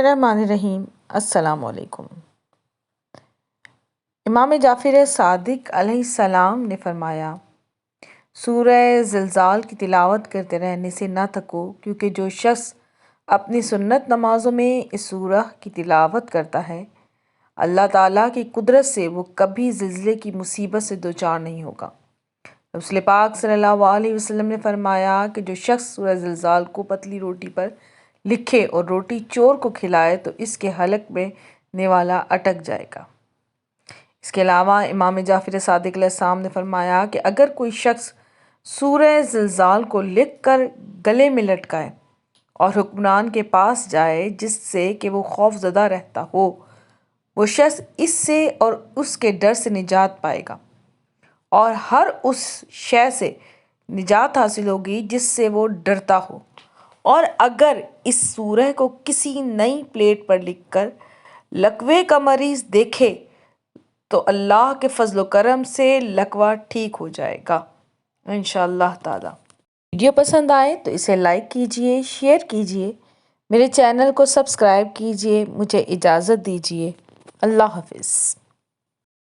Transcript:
बिस्मिल्लाहिर्रहमानिर्रहीम। अस्सलाम वालेकुम। इमाम जाफ़र सादिक अलैहिस्सलाम ने फरमाया, सूरह ज़िलज़ाल की तिलावत करते रहने से ना थको, क्योंकि जो शख्स अपनी सुन्नत नमाज़ों में इस सूरह की तिलावत करता है, अल्लाह ताला की कुदरत से वो कभी ज़िलज़ले की मुसीबत से दोचार नहीं होगा। रसूल पाक सल्लल्लाहु अलैहि वसल्लम ने फरमाया कि जो शख्स सूरह ज़िलज़ाल को पतली रोटी पर लिखे और रोटी चोर को खिलाए तो इसके हलक में निवाला अटक जाएगा। इसके अलावा इमाम जाफ़र सादिक अलैहिस्सलाम ने फरमाया कि अगर कोई शख्स सूरह ज़िलज़ाल को लिख कर गले में लटकाए और हुक्मरान के पास जाए जिससे कि वो खौफज़दा रहता हो, वो शख्स इससे और उसके डर से निजात पाएगा और हर उस शय से निजात हासिल होगी जिससे वो डरता हो। और अगर इस सूरह को किसी नई प्लेट पर लिखकर लकवे का मरीज़ देखे तो अल्लाह के फजल व करम से लकवा ठीक हो जाएगा इंशाअल्लाह ताला। वीडियो पसंद आए तो इसे लाइक कीजिए, शेयर कीजिए, मेरे चैनल को सब्सक्राइब कीजिए। मुझे इजाज़त दीजिए। अल्लाह हाफ़िज़।